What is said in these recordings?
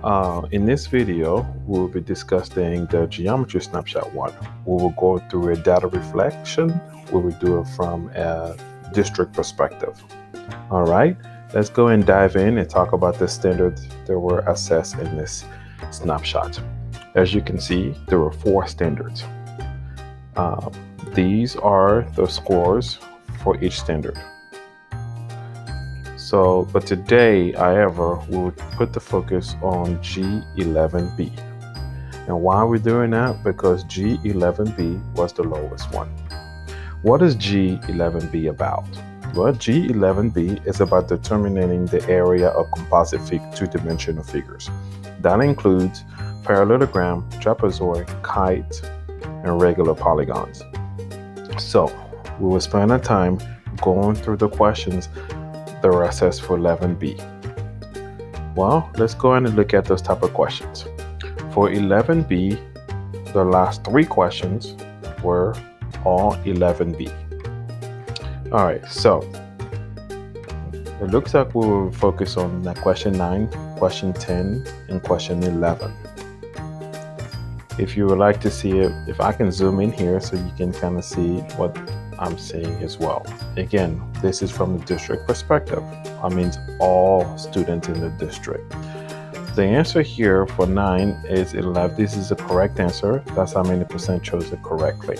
In this video, we will be discussing the geometry snapshot one. We will go through a data reflection. We will do it from a district perspective. All right, let's go and dive in and talk about the standards that were assessed in this snapshot. As you can see, there were 4 standards. These are the scores for each standard. But today, however, we will put the focus on G11B. And why are we doing that? Because G11B was the lowest one. What is G11B about? Well, G11B is about determining the area of composite two-dimensional figures. That includes parallelogram, trapezoid, kite, and regular polygons. So we will spend our time going through the questions that were assessed for 11B. Well, let's go ahead and look at those type of questions. For 11B, the last 3 questions were all 11B. All right, so it looks like we will focus on question 9, question 10, and question 11. If you would like to see it, if I can zoom in here so you can kind of see what I'm seeing as well. Again, this is from the district perspective. That means all students in the district. The answer here for 9 is 11. This is the correct answer. That's how many percent chose it correctly.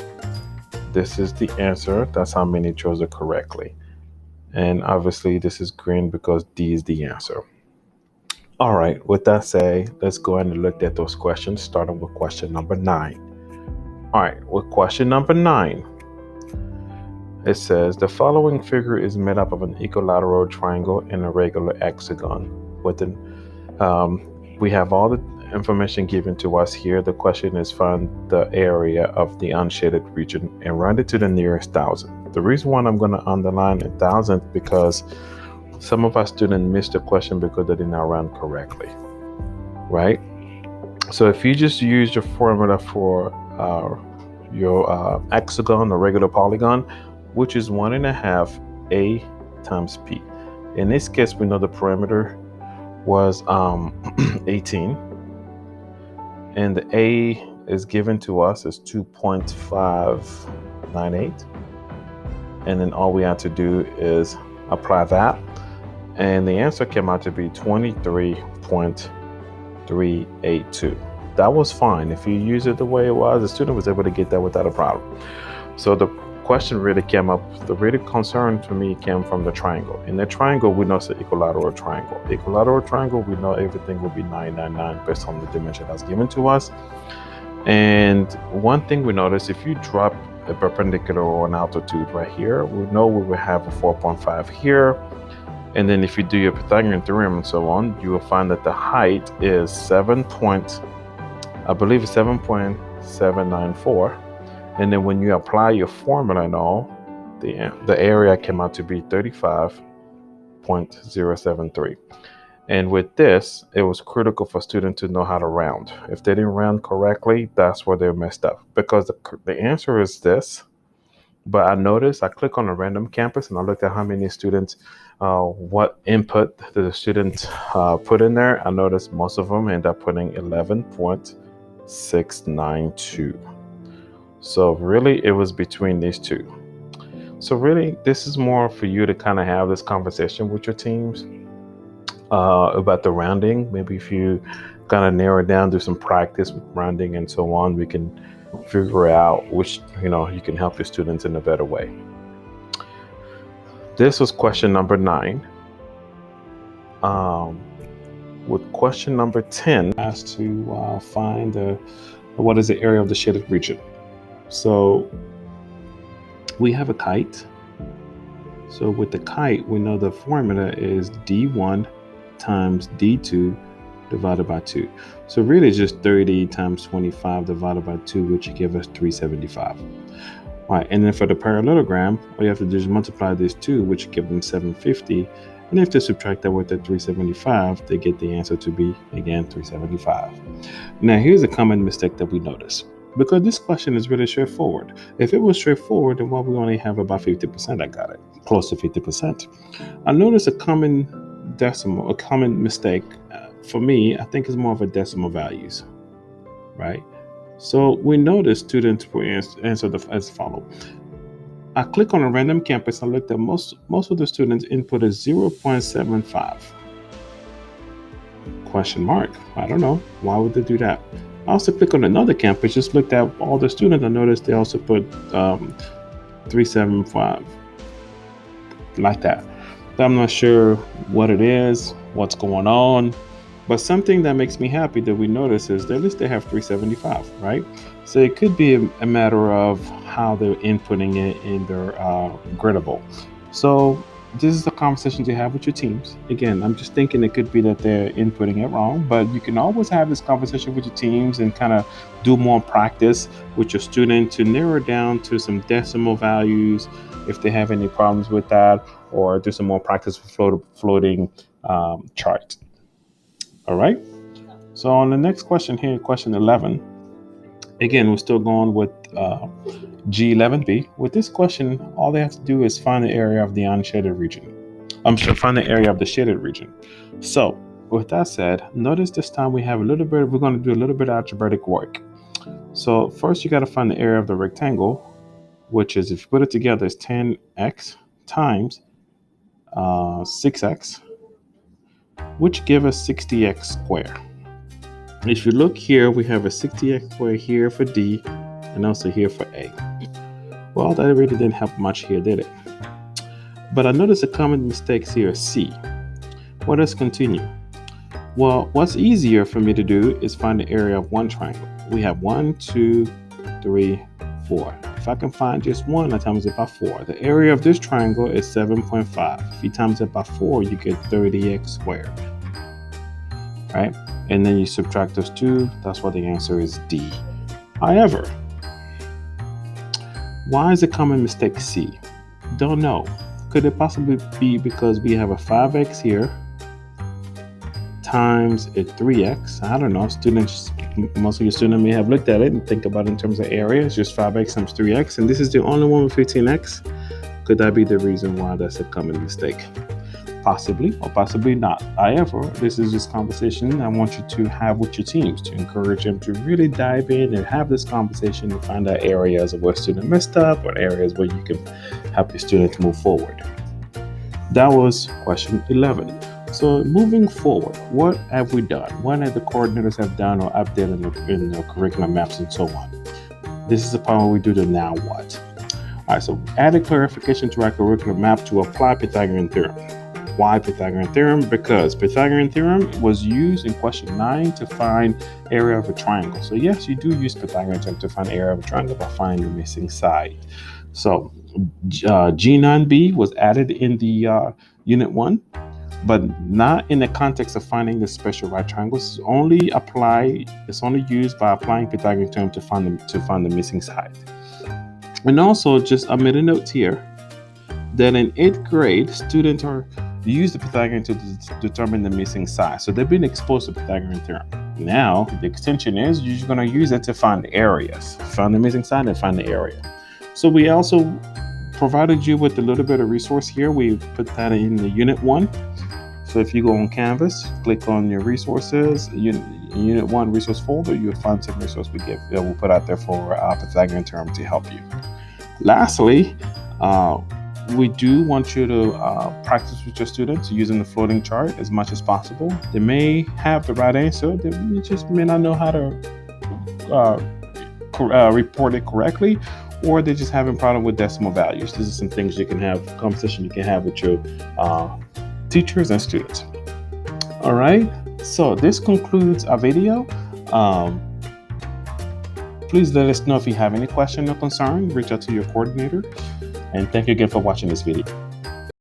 This is the answer. That's how many chose it correctly. And obviously this is green because D is the answer. All right, with that said, let's go ahead and look at those questions, starting with question number 9. All right, with question number 9, it says the following figure is made up of an equilateral triangle and a regular hexagon. We have all the information given to us here. The question is find the area of the unshaded region and round it to the nearest 1,000. The reason why I'm going to underline 1,000 because some of our students missed the question because they did not round correctly, right? So if you just use your formula for your hexagon or regular polygon, which is 1.5 A times P. In this case, we know the perimeter was 18, and the A is given to us as 2.598, and then all we have to do is apply that, and the answer came out to be 23.382. That was fine. If you use it the way it was, the student was able to get that without a problem. So the question really came up, the really concern to me came from the triangle. In the triangle, we know it's an equilateral triangle. Equilateral triangle, we know everything will be 999 based on the dimension that's given to us. And one thing we notice, if you drop a perpendicular or an altitude right here, we know we will have a 4.5 here. And then if you do your Pythagorean theorem and so on, you will find that the height is 7.794. And then when you apply your formula and all, the area came out to be 35.073. And with this, it was critical for students to know how to round. If they didn't round correctly, that's where they messed up. Because the answer is this, but I noticed, I clicked on a random campus and I looked at how many students, what input the students put in there. I noticed most of them end up putting 11.692. So really, it was between these two. So really, this is more for you to kind of have this conversation with your teams about the rounding. Maybe if you kind of narrow it down, do some practice with rounding and so on, we can figure out which, you can help your students in a better way. This was question number 9. With question number 10, asked to find what is the area of the shaded region. So we have a kite. So with the kite, we know the formula is D1 times D2 divided by 2. So really it's just 30 times 25 divided by 2, which give us 375. All right, and then for the parallelogram, all you have to do is multiply these 2, which give them 750. And if they subtract that with the 375, they get the answer to be, again, 375. Now here's a common mistake that we notice. Because this question is really straightforward. If it was straightforward, then why we only have about 50% that got it, close to 50%. I noticed a common decimal, a common mistake for me, I think it's more of a decimal values, right? So we know the students will answer as follow. I click on a random campus. I looked at most of the students input is 0.75. Question mark. I don't know. Why would they do that? I also click on another campus, just looked at all the students. I noticed they also put 375, like that. But I'm not sure what it is, what's going on. But something that makes me happy that we notice is that at least they have 375, right? So it could be a matter of how they're inputting it in their gradable. So this is the conversation to have with your teams. Again, I'm just thinking it could be that they're inputting it wrong, but you can always have this conversation with your teams and kind of do more practice with your student to narrow down to some decimal values if they have any problems with that, or do some more practice with floating charts. All right. So on the next question here, question 11. Again, we're still going with G11B. With this question, all they have to do is find the area of the unshaded region. Find the area of the shaded region. So with that said, notice this time we're going to do a little bit of algebraic work. So first you got to find the area of the rectangle, which is, if you put it together, is 10x times 6x, which give us 60x squared. If you look here, we have a 60x squared here for D and also here for A. Well, that really didn't help much here, did it? But I noticed a common mistake here, C. Well, let's continue. Well, what's easier for me to do is find the area of one triangle. We have 1, 2, 3, 4. If I can find just one, I times it by 4. The area of this triangle is 7.5. If you times it by 4, you get 30x squared. Right? And then you subtract those two. That's why the answer is D. However, why is a common mistake C? Don't know. Could it possibly be because we have a 5x here times a 3x? I don't know. Most of your students may have looked at it and think about it in terms of area. It's just 5x times 3x. And this is the only one with 15x. Could that be the reason why that's a common mistake? Possibly, or possibly not. However, this is just conversation I want you to have with your teams to encourage them to really dive in and have this conversation and find out areas of where student messed up or areas where you can help your student to move forward. That was question 11. So moving forward, what have we done? What have the coordinators have done or updated in the curriculum maps and so on? This is the part where we do the now what. All right, so added clarification to our curriculum map to apply Pythagorean theorem. Why Pythagorean theorem? Because Pythagorean theorem was used in question 9 to find area of a triangle. So yes, you do use Pythagorean theorem to find area of a triangle by finding the missing side. So G9B was added in the unit 1, but not in the context of finding the special right triangles. It's only used by applying Pythagorean theorem to find the missing side. And also, just I made a note here that in 8th grade, students use the Pythagorean to determine the missing side. So they've been exposed to Pythagorean theorem. Now, the extension is you're going to use it to find the areas, find the missing side and find the area. So we also provided you with a little bit of resource here. We put that in the unit 1. So if you go on Canvas, click on your resources, unit 1 resource folder, you'll find some resource we'll put out there for Pythagorean theorem to help you. Lastly, we do want you to practice with your students using the floating chart as much as possible. They may have the right answer, they just may not know how to report it correctly, or they're just having problem with decimal values. These are some things conversation you can have with your teachers and students. All right, so this concludes our video. Please let us know if you have any question or concern. Reach out to your coordinator. And thank you again for watching this video.